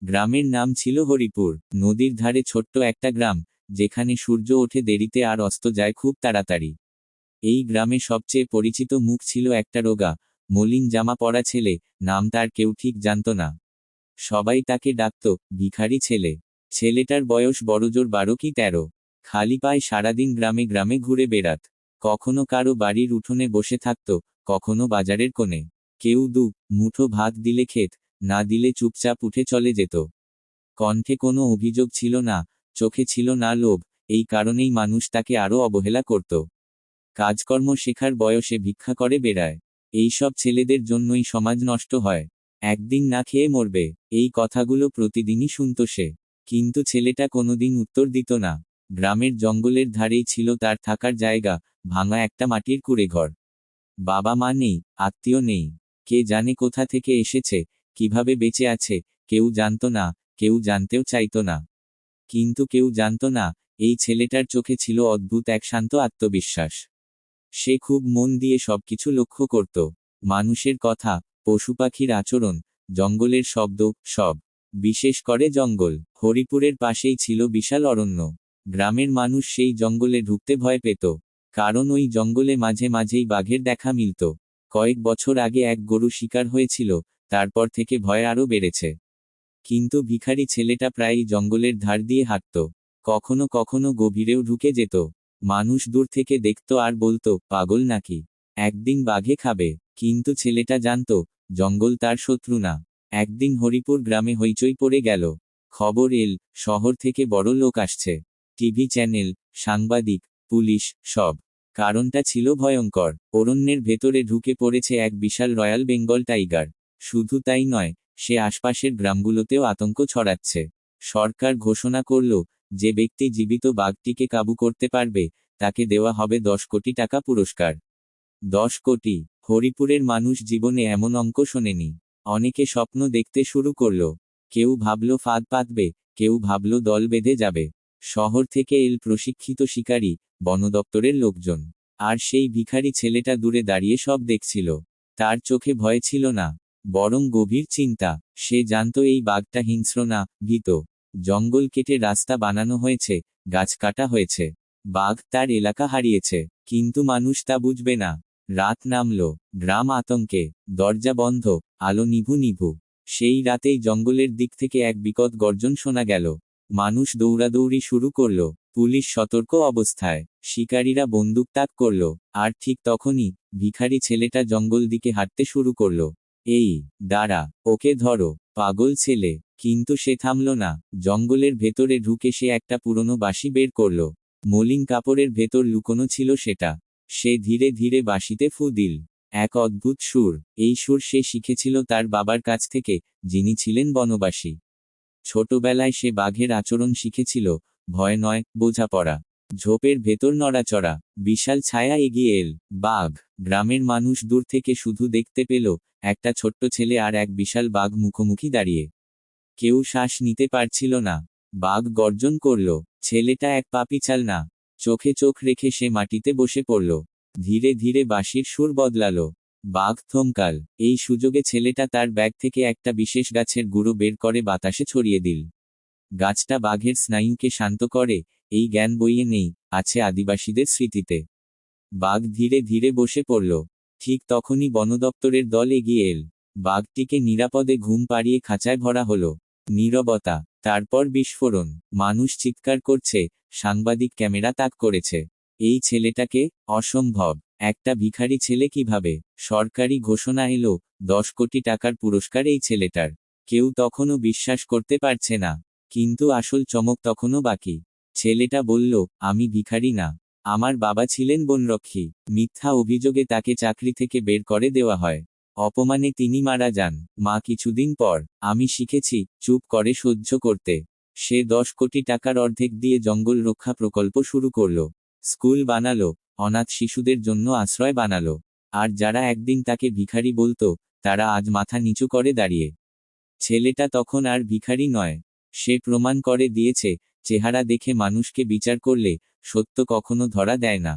গ্রামের নাম ছিল হরিপুর। নদীর ধারে ছোট্ট একটা গ্রাম, যেখানে সূর্য ওঠে দেরিতে আর অস্ত যায় খুব তাড়াতাড়ি। এই গ্রামে সবচেয়ে পরিচিত মুখ ছিল একটা রোগা, মলিন জামা পরা ছেলে। নাম তার কেউ ঠিক জানত না। সবাই তাকে ডাকত ভিখারি ছেলে। ছেলেটার বয়স বড়জোর 12 কি 13। খালি পায়ে সারাদিন গ্রামে গ্রামে ঘুরে বেড়াত। কখনো কারো বাড়ির উঠোনে বসে থাকত, কখনো বাজারের কোণে। কেউ মুঠো ভাত দিলে খেত, না দিলে চুপচাপ উঠে চলে যেত। কণ্ঠে কোনো অভিযোগ ছিল না, চোখে ছিল না লোভ। এই কারণেই মানুষ তাকে আরও অবহেলা করত। কাজকর্ম শেখার বয়সে ভিক্ষা করে বেড়ায়। এইসব ছেলেদের জন্যই সমাজ নষ্ট হয়। একদিন না খেয়ে মরবে, এই কথাগুলো প্রতিদিনই শুনত সে। কিন্তু ছেলেটা কোনোদিন উত্তর দিত না। গ্রামের জঙ্গলের ধারেই ছিল তার থাকার জায়গা, ভাঙা একটা মাটির কুঁড়েঘর। বাবা মা নেই, আত্মীয় নেই। কে জানে কোথা থেকে এসেছে, কিভাবে বেঁচে আছে, কেউ জানত না, কেউ জানতেও চাইত না। কিন্তু কেউ জানত না, এই ছেলেটার চোখে ছিল অদ্ভুত এক শান্ত আত্মবিশ্বাস। সে খুব মন দিয়ে সবকিছু লক্ষ্য করত। মানুষের কথা, পশু পাখির আচরণ, জঙ্গলের শব্দ, সব। বিশেষ করে জঙ্গল। হরিপুরের পাশেই ছিল বিশাল অরণ্য। গ্রামের মানুষ সেই জঙ্গলে ঢুকতে ভয় পেত, কারণ ওই জঙ্গলে মাঝে মাঝেই বাঘের দেখা মিলত। কয়েক বছর আগে এক গরু শিকার হয়েছিল, তারপর থেকে ভয় আরও বেড়েছে। কিন্তু ভিখারি ছেলেটা প্রায়ই জঙ্গলের ধার দিয়ে হাঁটত। কখনো কখনো গভীরেও ঢুকে যেত। মানুষ দূর থেকে দেখত আর বলতো, পাগল নাকি, একদিন বাঘে খাবে। কিন্তু ছেলেটা জানত, জঙ্গল তার শত্রু না। একদিন হরিপুর গ্রামে হইচই পড়ে গেল। খবর এল, শহর থেকে বড় লোক আসছে। টিভি চ্যানেল, সাংবাদিক, পুলিশ, সব। কারণটা ছিল ভয়ঙ্কর। অরণ্যের ভেতরে ঢুকে পড়েছে এক বিশাল রয়্যাল বেঙ্গল টাইগার। শুধু তাই নয়, সে আশপাশের গ্রামগুলোতেও আতঙ্ক ছড়াচ্ছে। সরকার ঘোষণা করল, যে ব্যক্তি জীবিত বাঘটিকে কাবু করতে পারবে, তাকে দেওয়া হবে 10 কোটি টাকা পুরস্কার। 10 কোটি! হরিপুরের মানুষ জীবনে এমন অঙ্ক শোনেনি। অনেকে স্বপ্ন দেখতে শুরু করল। কেউ ভাবল ফাঁদ পাতবে, কেউ ভাবল দল বেঁধে যাবে। শহর থেকে এল প্রশিক্ষিত শিকারী, বন দপ্তরের লোকজন। আর সেই ভিখারি ছেলেটা দূরে দাঁড়িয়ে সব দেখছিল। তার চোখে ভয় ছিল না, বরং গভীর চিন্তা। সে জানত এই বাঘটা হিংস্র না, ভীত। জঙ্গল কেটে রাস্তা বানানো হয়েছে, গাছ কাটা হয়েছে। বাঘ তার এলাকা হারিয়েছে, কিন্তু মানুষ তা বুঝবে না। রাত নামল, গ্রাম আতঙ্কে, দরজা বন্ধ, আলো নিভু নিভু। সেই রাতেই জঙ্গলের দিক থেকে এক বিকট গর্জন শোনা গেল। মানুষ দৌড়াদৌড়ি শুরু করল। পুলিশ সতর্ক অবস্থায়। শিকারীরা বন্দুক তাক করল। আর ঠিক তখনই ভিখারি ছেলেটা জঙ্গল দিকে হাঁটতে শুরু করল। এই, দাঁড়া, ওকে ধরো, পাগল ছেলে। কিন্তু সে থামল না। জঙ্গলের ভেতরে ঢুকে সে একটা পুরনো বাঁশি বের করল। মলিন কাপড়ের ভেতর লুকোনো ছিল সেটা। সে ধীরে ধীরে বাঁশিতে ফু দিল। এক অদ্ভুত সুর। এই সুর সে শিখেছিল তার বাবার কাছ থেকে, যিনি ছিলেন বনবাসী। ছোটবেলায় সে বাঘের আচরণ শিখেছিল, ভয় নয়, বোঝাপড়া। ঝোপের ভেতর নড়াচড়া। বিশাল ছায়া এগিয়ে এল, বাঘ। গ্রামের মানুষ দূর থেকে শুধু দেখতে পেল, একটা ছোট্ট ছেলে আর এক বিশাল বাঘ মুখোমুখি দাঁড়িয়ে। কেউ শ্বাস নিতে পারছিল না। বাঘ গর্জন করল। ছেলেটা এক পা পিছাল না। চোখে চোখ রেখে সে মাটিতে বসে পড়ল। ধীরে ধীরে বাঁশির সুর বদলালো। বাঘ থমকাল। এই সুযোগে ছেলেটা তার ব্যাগ থেকে একটা বিশেষ গাছের গুঁড়ো বের করে বাতাসে ছড়িয়ে দিল। গাছটা বাঘের স্নায়ুকে শান্ত করে, এই জ্ঞান বইয়ে নেই, আছে আদিবাসীদের স্মৃতিতে। বাঘ ধীরে ধীরে বসে পড়ল। ঠিক তখনই বনদপ্তরের দল এগিয়ে এল। বাঘটিকে নিরাপদে ঘুম পাড়িয়ে খাঁচায় ভরা হলো। নীরবতা, তারপর বিস্ফোরণ। মানুষ চিৎকার করছে, সাংবাদিক ক্যামেরা তাক করেছে। এই ছেলেটাকে, অসম্ভব, একটা ভিখারি ছেলে কিভাবে? সরকারি ঘোষণা এলো, 10 কোটি টাকার পুরস্কার এই ছেলেটার। কেউ তখনও বিশ্বাস করতে পারছে না। কিন্তু আসল চমক তখনও বাকি। ছেলেটা বলল, আমি ভিখারি না, আমার বাবা ছিলেন বনরক্ষী। মিথ্যা অভিযোগে তাকে চাকরি থেকে বের করে দেওয়া হয়। অপমানে তিনি মারা যান। মা কিছুদিন পর। আমি শিখেছি চুপ করে সহ্য করতে। সে 10 কোটি টাকার অর্ধেক দিয়ে জঙ্গল রক্ষা প্রকল্প শুরু করল। স্কুল বানালো, অনাথ শিশুদের জন্য আশ্রয় বানালো। আর যারা একদিন তাকে ভিখারি বলতো, তারা আজ মাথা নিচু করে দাঁড়িয়ে। ছেলেটা তখন আর ভিখারি নয়। সে প্রমাণ করে দিয়েছে, চেহারা দেখে মানুষকে বিচার করলে, সত্য কখনো ধরা দেয় না।